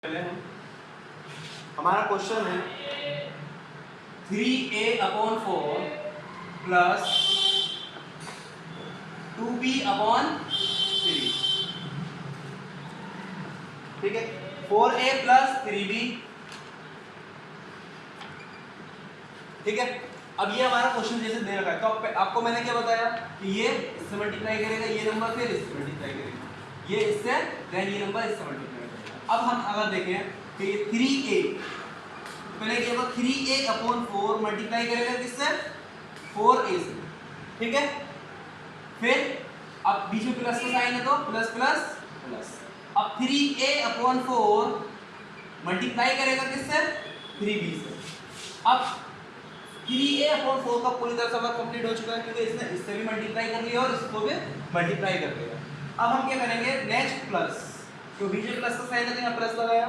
हमारा क्वेश्चन है 3a/4 plus 2b/3। ठीक है, 4a प्लस 3b। ठीक है, अब ये हमारा क्वेश्चन जैसे दे रखा है तो आपको मैंने क्या बताया कि ये इससे मल्टीप्लाई करेगा, ये नंबर फिर इससे मल्टीप्लाई करेगा, ये इससे, देन ये नंबर इससे मल्टीप्लाई करेगा। अब हम अगर देखें कि ये 3a, पहले क्या होगा 3a/4 मल्टीप्लाई करेगा किससे, 4a से। ठीक है, फिर अब बीच में प्लस का साइन है तो प्लस प्लस प्लस। अब 3a/4 मल्टीप्लाई करेगा किससे, 3b से। अब 3a/4 का पूरी तरह से वर्क कंप्लीट हो चुका है क्योंकि इसने इससे भी मल्टीप्लाई कर लिया और इसको भी मल्टीप्लाई कर लिया। अब हम क्या करेंगे, नेक्स्ट प्लस, तो बीच में प्लस का साइन है तो यहाँ प्लस लगाया।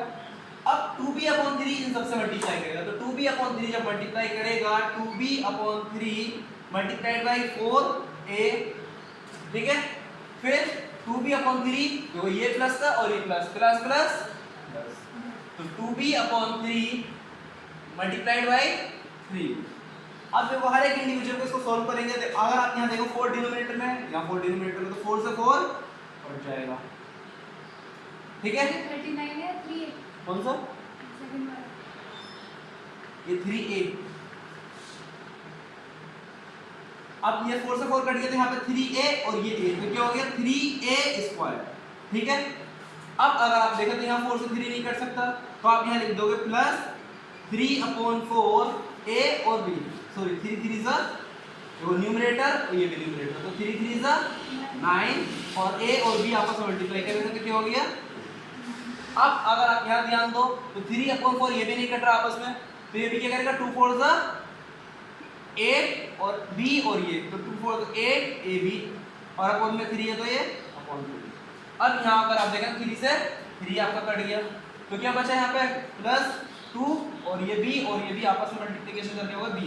अब 2b/3 इन सबसे मल्टीप्लाई करेगा तो 2b/3 जब मल्टीप्लाई करेगा 2b/3 मल्टीप्लाइड बाय 4a। ठीक है, फिर 2b/3 देखो ये प्लस था और ये प्लस प्लस प्लस प्लस, तो 2b/3 मल्टीप्लाइड बाय 3। अब देखो हर एक इंडिविजुअल को इसको सॉल्व करेंगे तो अगर आप यहाँ देखो 4 डिनोमिनेटर में, यहाँ 4 डिनोमिनेटर में तो 4 से 4 कट जाएगा। ठीक है, 39 है 3 कौन सा, सेकंड वाला ये 3a। अब ये 4 से 4 कट गया तो यहाँ पे 3a और ये a, तो क्या हो गया 3a²। ठीक है, अब अगर आप देखें तो यहाँ 4 से 3 नहीं कट सकता तो आप यहाँ लिख दोगे प्लस 3/4 a और b, सॉरी 3 3 जा वो न्यूमरेटर और ये भी न्यूमरेटर, तो 3 3 जा 9 और a और b आपस में मल्टीप्लाई करेंगे तो क्या हो गया। अब अगर आप यहाँ ध्यान दो तो 3/4 ये भी नहीं कट रहा आपस में, तो ये भी क्या करेगा 2 4 जा 8 और b और ये, तो 2 4 8 ab और अपॉन में 3 है तो ये अपॉन 2। अब यहाँ पर आप देखें 3 से 3 आपका कट गया तो क्या बचा यहाँ पे प्लस 2 और ये b और ये b आपस में मल्टीप्लिकेशन करके होगा b²।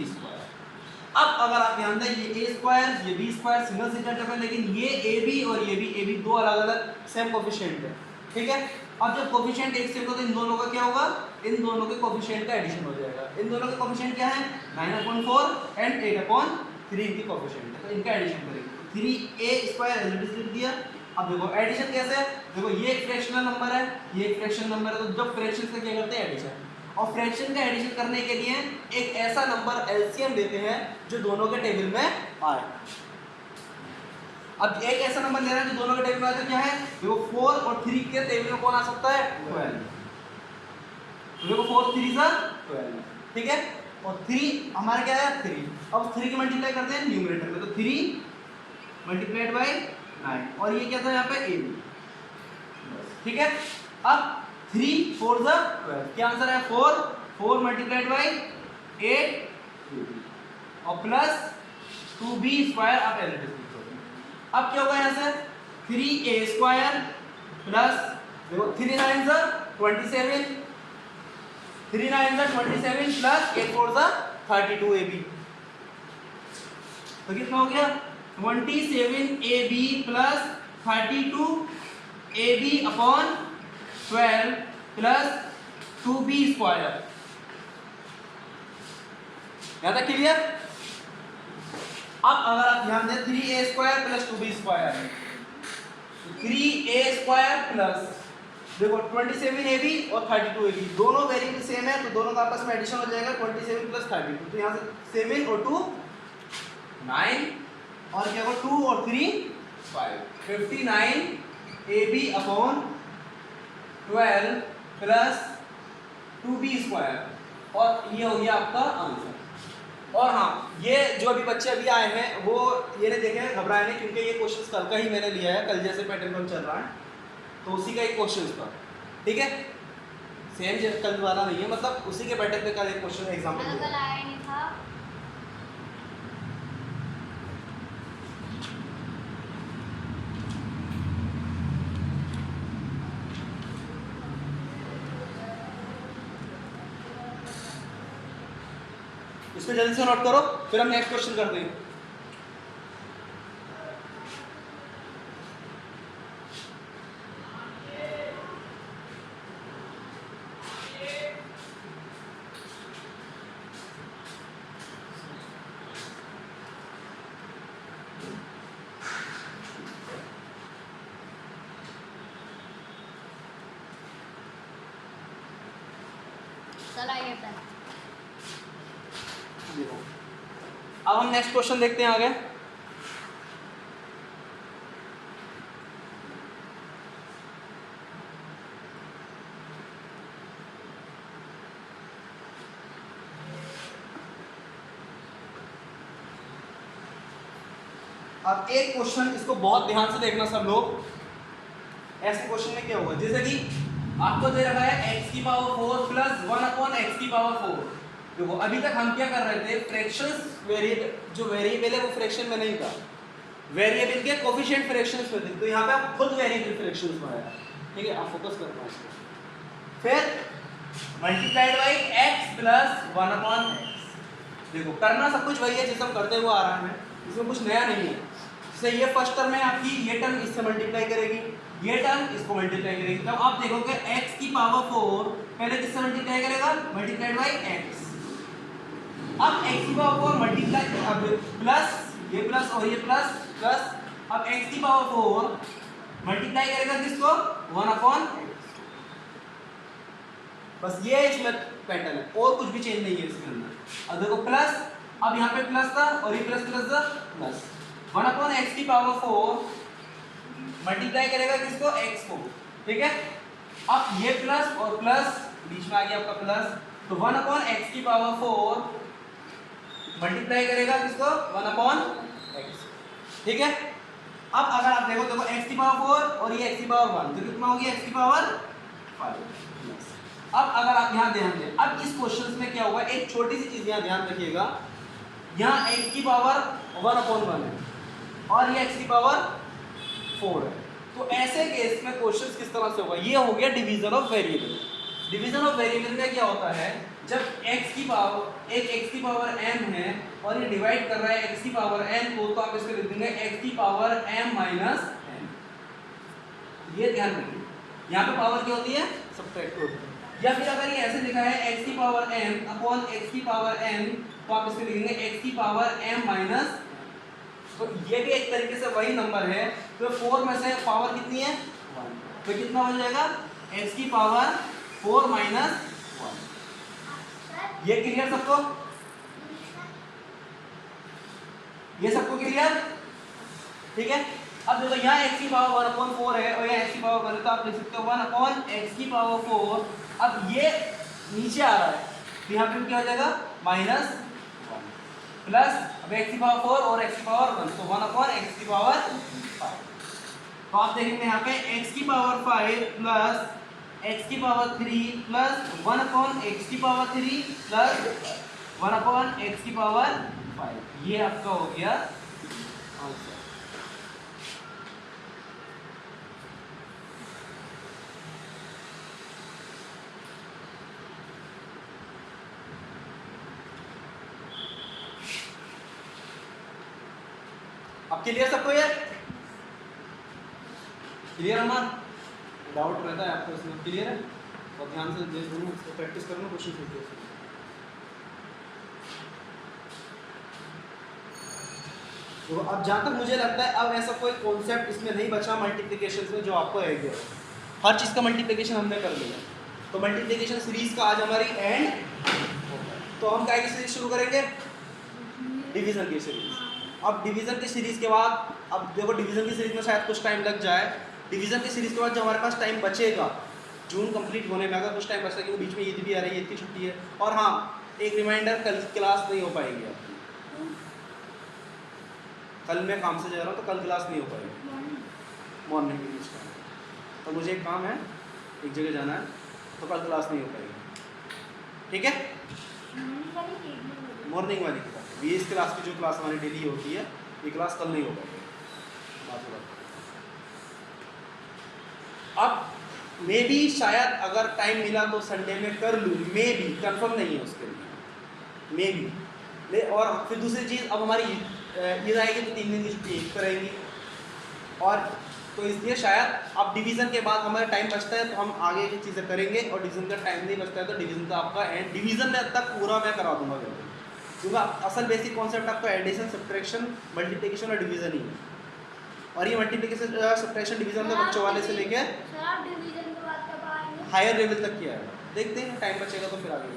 अब अगर आप ध्यान दें ये a² ये b² सिंगल सिंगल टर्म है, लेकिन ये ab और ये b दो अलग अलग सेम कोफिशिएंट है। ठीक है, अब जब कोफिशिएंट एक सेम हो तो इन दोनों का क्या होगा, इन दोनों के कोफिशिएंट का एडिशन हो जाएगा। इन दोनों के कोफिशिएंट क्या है 9/4 एंड 8/3 इनकी कोफिशिएंट है, तो इनका एडिशन करेंगे 3a² एज इट इज लिख दिया। अब देखो एडिशन कैसे है, देखो ये एक फ्रैक्शनल नंबर है, ये एक फ्रैक्शनल नंबर है, तो जब फ्रैक्शन का क्या करते हैं एडिशन, और फ्रैक्शन का एडिशन करने के लिए एक ऐसा नंबर एलसीएम लेते हैं जो दोनों के टेबल में आए। अब एक ऐसा नंबर लेना है जो दोनों के टेबल में आए तो क्या है, देखो 4 और 3 के टेबल में कौन आ सकता है 12, तो देखो 4 3 जा 12। ठीक है, और 3 हमारा क्या है 3, अब 3 की मल्टीप्लाई करते हैं न्यूमरेटर में तो 3 मल्टीप्लाइड बाय 9 और ये क्या था यहाँ पे 8। ठीक है, अब 3 4 जा 12, क्या आंसर है 4 मल्टीप्लाइड बाय 8 और प्लस 2b² आप एज इट इज। अब क्या होगा यहाँ से 3a² प्लस देखो 3 9 जा 27, 3 9 जा 27 प्लस 8 4 जा 32ab, तो कितना हो गया 27ab plus 32ab/12 plus 2b²। यहाँ तक क्लियर। अब अगर आप ध्यान दें 3a² plus 2b² 3a² plus देखो 27ab और 32ab दोनों वेरिएबल सेम है तो दोनों का आपस में एडिशन हो जाएगा 27 प्लस 32, तो यहाँ से 7 और 2 9 और क्या होगा 2 और 3 5 59ab/12 प्लस 2b² और ये हो गया आपका आंसर। और हाँ, ये जो अभी बच्चे अभी आए हैं वो ये नहीं देखे घबराए नहीं क्योंकि ये क्वेश्चंस कल का ही मैंने लिया है, कल जैसे पैटर्न पर चल रहा है तो उसी का एक क्वेश्चन था। ठीक है, सेम कल वाला नहीं है, मतलब उसी के पैटर्न पे कल एक क्वेश्चन एग्जांपल कल आया नहीं था। इसको जल्दी से नोट करो फिर हम नेक्स्ट क्वेश्चन करते हैं। चला ये पेन। देखो अब हम नेक्स्ट क्वेश्चन देखते हैं आगे। अब एक क्वेश्चन, इसको बहुत ध्यान से देखना सब लोग। ऐसे क्वेश्चन में क्या होगा, जैसे कि आपको दे रखा है x की पावर 4 प्लस 1 अपॉन x की पावर 4। देखो अभी तक हम क्या कर रहे थे, फ्रैक्शंस वेरिएबल, जो वेरिएबल है वो फ्रैक्शन में नहीं था, वेरिएबल के कोफिशिएंट फ्रैक्शंस में थे। तो यहाँ पे आप खुद वेरिएबल फ्रैक्शंस में आया, ठीक है, आप फोकस करना इसको। फिर multiplied by x plus 1 upon x। देखो करना सब कुछ वही है जिसे हम करते हुए आ रहे हैं, इसमें कुछ नया नहीं है। जैसे ये फर्स्ट टर्म है आपकी, ये टर्म इससे मल्टीप्लाई करेगी, ये टर्म इसको मल्टीप्लाई करेगी। तब आप देखोगे x की पावर 4 पहले किससे मल्टीप्लाई करेगा, मल्टीप्लाइड बाई x। अब x की पावर 4 मल्टीप्लाई, अब प्लस ये प्लस और ये प्लस प्लस, अब x की पावर 4 मल्टीप्लाई करेगा किसको, 1 अपॉन x। बस ये इसमें पैटर्न है, और कुछ भी चेंज नहीं है इसके अंदर। अब देखो प्लस, अब यहाँ पे प्लस था और ये प्लस प्लस था, प्लस 1 अपॉन x की पावर 4 मल्टीप्लाई करेगा किसको, x को, ठीक है। अब ये प्लस और प्लस बीच में आ गया आपका प्लस, तो 1 अपॉन x की पावर 4 मल्टीप्लाई करेगा किसको, 1 अपॉन x, ठीक है। अब अगर आप देखो x की पावर 4 और ये x की पावर 1, तो कितना होगी, x की पावर 5। अब अगर आप यहाँ ध्यान दें, अब इस क्वेश्चन में क्या होगा, एक छोटी सी चीज यहाँ ध्यान रखिएगा, यहाँ x की पावर 1 अपॉन 1 है और ये x की पावर 4 है। तो ऐसे केस में क्वेश्चन किस तरह से होगा, ये हो गया division of variable. Division of variable में क्या होता है, जब x की पावर, एक x की पावर m है और ये डिवाइड कर रहा है x की पावर n को, तो आप इसको लिख देंगे x की पावर m माइनस n। ये ध्यान रखिए, यहाँ पे पावर क्या होती है, सब्ट्रैक्ट होती है। या फिर अगर ये ऐसे लिखा है x की पावर m अपॉन x की पावर n, तो आप इसको लिखेंगे x की पावर m माइनस। तो ये भी एक तरीके से वही नंबर है, तो 4 में से पावर कितनी है, 1, तो कितना हो जाएगा, x की पावर 4 माइनस 1। ये क्लियर सबको, ये सबको क्लियर, ठीक है। अब देखो यहाँ x की पावर 1 अपॉन 4 है और यहाँ x की पावर 1 है, तो आप लिख सकते हो 1 अपॉन x की पावर 4। अब ये नीचे आ रहा है, तो यहाँ पे क्या हो जाएगा, माइनस 1 प्लस, अब x की पावर 4 और x की पावर 1, तो 1 अपॉन x की पावर 5। तो आप देखेंगे यहाँ पे x की पावर 5 प्लस x की पावर 3 प्लस 1 अपॉन x की पावर 3 प्लस 1 अपॉन x की पावर 5। ये आपका हो गया आंसर। अब क्लियर सबको, ये क्लियर अमन, डाउट रहता है आपको इसमें, क्लियर है, और ध्यान से देख लो, इसको प्रैक्टिस करना, कोशिश कीजिए। तो अब जहाँ तक मुझे लगता है अब ऐसा कोई कॉन्सेप्ट इसमें नहीं बचा मल्टीप्लिकेशन में जो आपको है गया, हर चीज़ का मल्टीप्लिकेशन हमने कर लिया। तो मल्टीप्लिकेशन सीरीज का आज हमारी एंड होगा। तो हम क्या की सीरीज शुरू करेंगे, डिवीजन की सीरीज। अब डिवीजन की सीरीज के बाद, अब देखो डिवीजन की सीरीज में शायद कुछ टाइम लग जाए, डिवीजन की सीरीज के बाद जो हमारे पास टाइम बचेगा जून कंप्लीट होने में, अगर कुछ टाइम बचता है क्योंकि बीच में ईद भी आ रही है, ईद की छुट्टी है। और हाँ, एक रिमाइंडर, कल क्लास नहीं हो पाएगी आपकी, कल मैं काम से जा रहा हूँ तो कल क्लास नहीं हो पाएगी, मॉर्निंग में कुछ टाइम, तो मुझे एक काम है, एक जगह जाना है, तो कल क्लास नहीं हो पाएगी, ठीक है। मॉर्निंग वाली क्लास, 20 क्लास की जो क्लास हमारी डेली होती है, ये क्लास कल नहीं हो पाएगी। अब मे बी शायद अगर टाइम मिला तो संडे में कर लूँ, मे बी, कंफर्म नहीं है उसके लिए, मे बी। और फिर दूसरी चीज़, अब हमारी ईद आएगी तो 3 दिन की छुट्टी एक करेंगी, और तो इसलिए शायद अब डिवीज़न के बाद हमारा टाइम बचता है तो हम आगे की चीज़ें करेंगे, और डिवीज़न का टाइम नहीं बचता है तो डिवीज़न का आपका एंड, डिवीज़न तक पूरा मैं करा दूंगा बिल्कुल, क्योंकि असल बेसिक कॉन्सेप्ट आपका एडिशन, सब्ट्रैक्शन, मल्टीप्लिकेशन और डिवीज़न ही है। और ये मल्टीप्लिकेशन, सब्ट्रैक्शन, डिवीज़न तो बच्चों वाले से लेके, सर आप डिवीजन के बाद कब आएंगे? हायर लेवल तक किया है। देखते हैं टाइम बचेगा तो फिर आगे